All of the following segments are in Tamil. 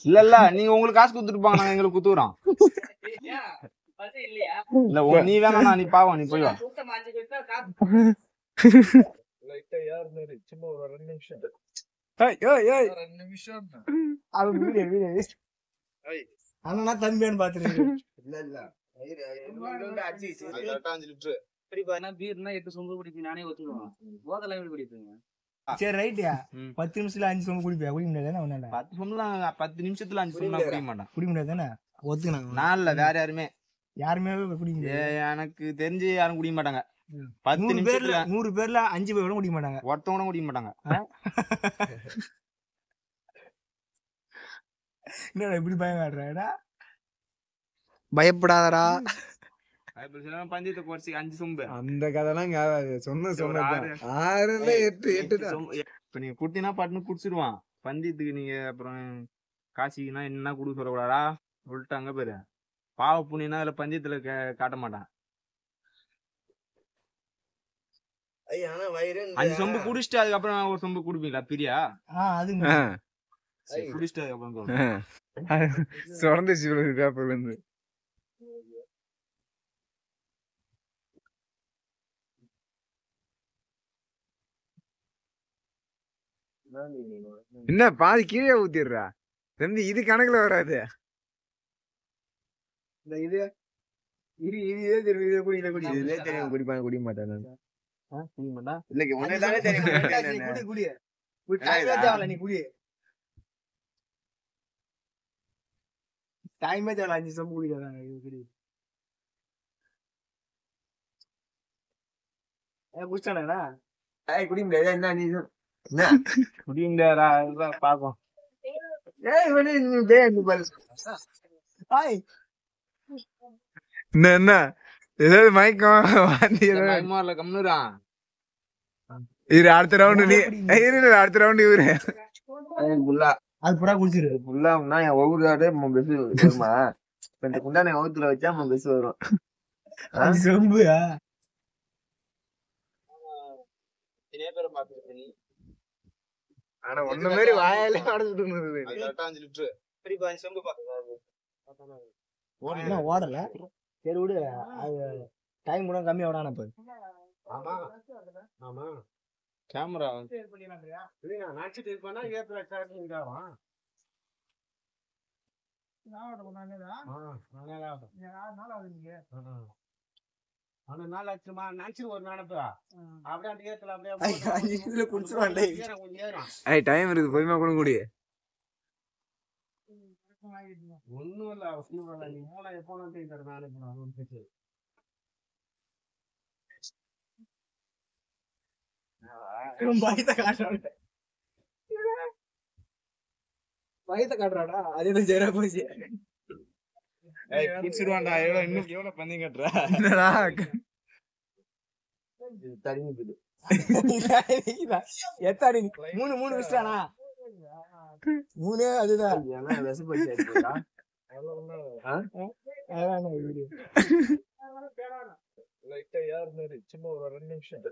இல்ல இல்ல நீங்க உங்களுக்கு காசு குடுத்துருப்பாங்க, நாங்க எங்களுக்கு குத்துறோம். இல்ல நீ வேணா, நீ பாவம், நீ போய் வா. சும்மா ஒரு 2 நிமிஷம். அண்ணா தம்பியான்னு பாத்துருக்கீங்க. இல்ல இல்ல சரி ரைட்டு. 10 நிமிஷத்துல 5 சொம்பு குடிப்பியா? குடிக்க முடியாது. 10 சொம்புலாம் 10 நிமிஷத்துல 5 சொம்புலாம் குடிக்க மாட்டான். குடிக்க முடியாது. ஒத்துக்கினாங்க. நான் இல்ல, வேற யாருமே குடிக்க முடியாது. எனக்கு தெரிஞ்சு யாரும் குடிக்க மாட்டாங்க. 10 நிமிஷத்துல 100 பேர்ல 5 பேர் கூட குடிக்க மாட்டாங்க. ஒருத்தவங்க குடிக்க மாட்டாங்க. என்னடா இப்படி பயமாடுறா? பயப்படாதடா. பஞ்சத்தை குறைச்சி 5 சொம்பு அந்த கதைலாம் சொன்னதான் 6 இல்ல 8 தான். இப்ப நீங்க குட்டினா பட்டுன்னு குடிச்சிருவான். பஞ்சத்துக்கு நீங்க அப்புறம் காசிக்குன்னா என்ன குடுக்க சொல்லக்கூடாதா சொல்லிட்டாங்க பேரு. பாவ புண்ணியனா அதுல பஞ்சத்துல காட்ட மாட்டான். 5 சொம்பு குடிச்சிட்டு அதுக்கப்புறம் ஒரு சொம்பு குடிப்பீங்களா பிரியா? அது குடிச்சிட்டு அதுக்கப்புறம் சுரந்துச்சு பேப்பர்ல இருந்து. என்ன பாதி கீழே ஊத்திடுறா தம்பி, இது கணக்குல வராது. குடிப்பாங்க குடிக்க மாட்டாங்க. நீ குடி. டைமே தேவை 5 சொம்பு குடிக்காத. குடிச்சானடா குடிக்க முடியாது. என்ன நீ என்ன குடிக்க முடியாதா? பாப்போம். என்ன ஏதாவது மயக்கம் வாந்தி இல்ல கம்னுறான். இரு அடுத்த ரவுண்டு நீ அடுத்த ரவுண்டு இவரு அது புறா குடிச்சிரு. ஃபுல்லாம்னா என் ஒவ்வொரு பெஸ் வருமா? இந்த குண்டான வகுத்துல வச்சா பெஸ் வரும். சொம்பு ஆனா ஒன்ன மாதிரி வாயாலே அடைஞ்சிட்டு ஓடல. சரி விடு, அது டைம் கூட கம்மியா விடான போய். கேமரா டைம் இருக்கு, பொறுமையா கூட கூடிய. ஒண்ணும் இல்ல, நீ மூளை எப்போ பயத்தை காட்டுறாடா. அது ஜெரா போச்சு. குடிச்சிருவான்டா. இன்னும் எவ்வளவு பண்ணி கட்டுற? எத்தாடி 3 விசிட்டானா? 3 அதுதான். சும்மா ஒரு 2 நிமிஷம்.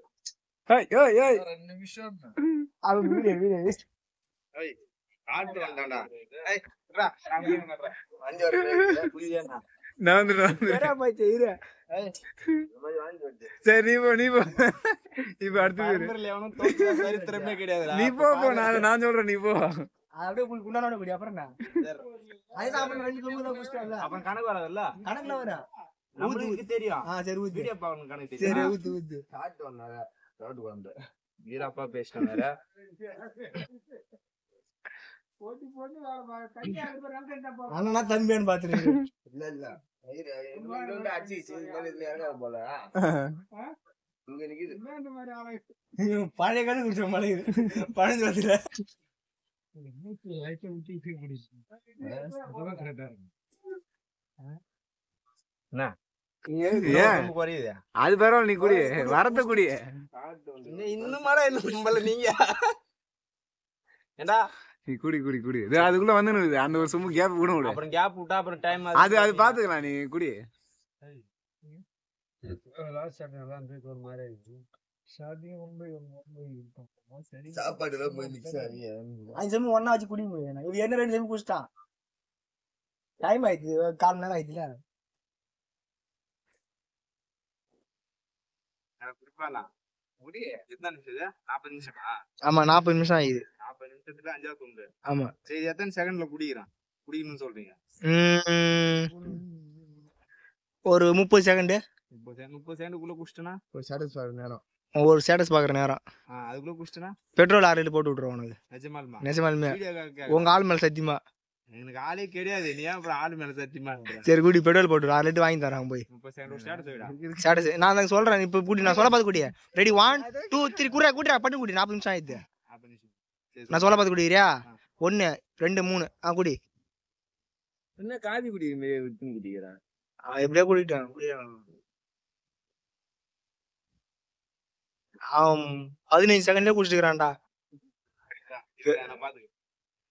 சரி நீ போ இப்ப அடுத்து சரித்திரமே கிடையாது. நீ போ நான் சொல்றேன், நீ போ. அப்படியே குண்டானோட குடி. அப்புறம் அப்புறம் கணக்கு வராதுல்ல. கணக்குல வரும், நம்மளுக்கு தெரியும். சரி ஊத்து. வீடியோ பாக்கணும் கணக்கு சரி தெரியும். ஊத்து. காட்டு வந்தாங்க ரோடு வந்து வீரப்பா பேசிட்டேன் வேற. அண்ணா தம்பியான்னு பாத்துருக்கீங்க. இல்ல இல்ல போல பழைய கணக்கு குடிச்ச மழை பழஞ்சு அது பரவாயில்ல, நீ குடி வரத குடி. இன்னும் மழை இல்லை நீங்க ஏண்டா நீ குடி குடி குடி. அதுக்குள்ள வந்து அந்த ஒரு சும்மா கேப் கூட விடு. அப்புறம் கேப் விட்டா அப்புறம் டைம் அது பாத்துக்கலாம். நீ குடி. சாப்பாடு மிக்ஸ் ஆகி ஒன்னா வச்சு குடிக்க முடியும். என்ன 2 செம்பு குடிச்சிட்டான். டைம் ஆயிடுச்சு 1/4 மணி நேரம் ஆயிடுச்சுல. குறிப்பாலாம் முடி எத்தனை நிமிஷம் இது? 40 நிமிஷமா? ஆமா 40 நிமிஷம் ஆயிடுது. 40 நிமிஷத்துல 5ஆவது துண்டு. ஆமா. சரி எத்தனை செகண்ட்ல குடிக்கணும்னு சொல்றீங்க? ஒரு 30 செகண்ட். 30 செகண்டுக்குள்ள குடிச்சிட்டனா ஒரு ஸ்டேட்டஸ் பாக்குற நேரம். ஒரு ஸ்டேட்டஸ் பாக்குற நேரம். அதுக்குள்ள குடிச்சிட்டனா பெட்ரோல் 6 லிட்டர் போட்டு விட்டுருவோம் உனக்கு. நிஜமாலுமா? நிஜமாலுமே. வீடியோ உங்க ஆள் மேல சத்தியமா. எனக்கு ஆளே கிடையாது. நீ ஏன் அப்புறம் ஆளு மேல சத்தியமா? சரி குடி பெட்ரோல் போட்டு 6 லிட்டர் வாங்கி தராங்க போய். 30 செகண்ட் ஸ்டார்ட் செய்டா. ஸ்டேட்டஸ் நான் தான் சொல்றேன். இப்ப குடி நான் சொல்ல பாத்து குடி. ரெடி 1 2 3 குடிடா பண்ணு குடி. 40 நிமிஷம் ஆயிடுது. 40 நிமிஷம். நான் சொல்ல பாத்து குடிறியா? 1 2 3 குடி. என்ன காபி குடிக்கிறா? எப்படியே குடிட்டான். 15 செகண்ட்ல குடிச்சிருக்கான்டா.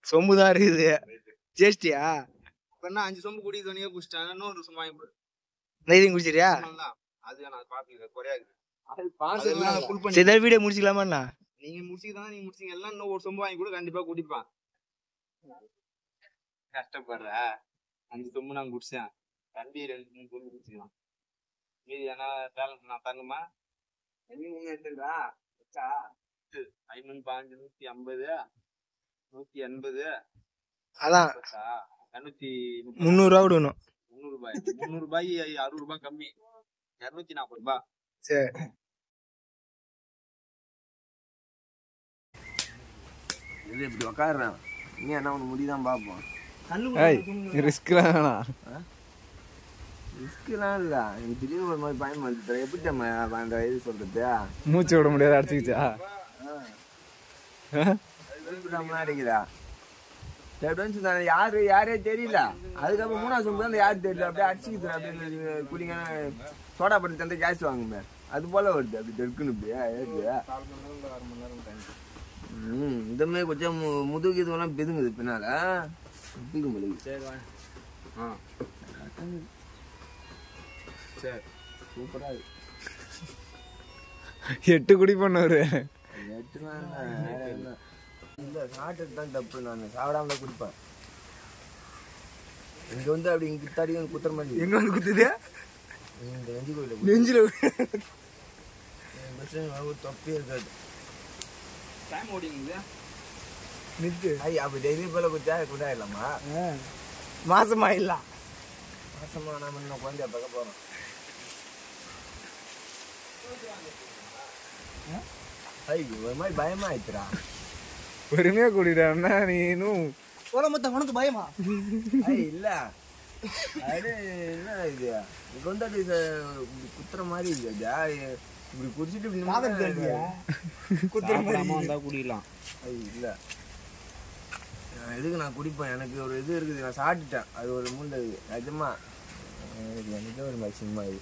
சொம்புதான் இருக்குது. ஜேஸ்டியா இப்ப 5 சொம்பு குடி தனியா குடிச்சிட்டாங்க. இன்னொரு சொம்பு வாங்கி போடு. நெய்யும் குடிச்சிரியா? அது நான் பாத்துக்கிறேன். குறையாது. சரி வீடியோ முடிச்சுக்கலாமா? நீங்க முடிச்சீங்க எல்லாம் இன்னும் ஒரு சொம்பு வாங்கி கூட கண்டிப்பா குடிப்பான். கஷ்டப்படுற 5 சொம்பு நான் குடிச்சேன். தம்பி 2 சொம்பு குடிச்சுக்கலாம். மீதி ஏன்னா பேலன்ஸ் நான் தரணுமா? எடுத்துடா 5 5 150 180 அதான் 300 ரூபா விடணும். 300 ரூபாய் 60 ரூபாய் கம்மி. 240 ரூபாய். சரி இது இப்படி உக்காடுறேன். நீ என்ன ஒண்ணு முடிதான் பாப்போம். ரிஸ்க்லாம் வேணாம். ரிஸ்க்லாம் இல்ல. எனக்கு திடீர்னு ஒரு மாதிரி பயன்படுத்த எப்படி நம்ம அந்த இது சொல்றது மூச்சு விட முடியாது அடிச்சுக்கிச்சா? அடிக்குதா யாரே தெரியல. அதுக்கப்புறம் 3ஆவது சொம்பு தான் யாரு தெரியல. அப்படியே அடிச்சுக்கிது. அப்படியே குடிங்க சோடா பண்ணி தந்த கேஸ் வாங்குமே அது போல வருது. அப்படி தெற்குன்னு இப்படியா இந்த மாதிரி கொஞ்சம் முதுகு இதுவெல்லாம் பெதுங்குது பின்னால. சூப்பரா 8 குடி பண்ணவரு. 8 இல்ல சாப்பிட்டது தான் தப்பு. நான் சாப்பிடாம குடிப்பேன். இங்க வந்து அப்படி இங்க தடி குத்துற மாதிரி. எங்க வந்து குத்துது? இந்த நெஞ்சு கோயில நெஞ்சில தொப்பே இருக்காது. டைம் ஓடிங்க நித்து. அப்படி டெய்லி போல குச்சா கூட இல்லம்மா. மாசமா இல்ல. மாசமா நாம இன்னும் குழந்தைய பார்க்க போறோம். ஒரு மாதிரி பயமா ஆயிடுச்சுடா. பொறுமையா குடிடான்னா நீ இன்னும் உனக்கு பயமா? இல்ல அது என்ன இது இங்க வந்து அது குத்துற மாதிரி இல்லையா? இப்படி குடிச்சிட்டு குத்துற மாதிரி குடிக்கலாம். இல்ல எதுக்கு நான் குடிப்பேன்? எனக்கு ஒரு இது இருக்குது. நான் சாப்பிட்டுட்டேன். அது ஒரு மூல நிஜமா எனக்கு ஒரு மேக்சிமம் இது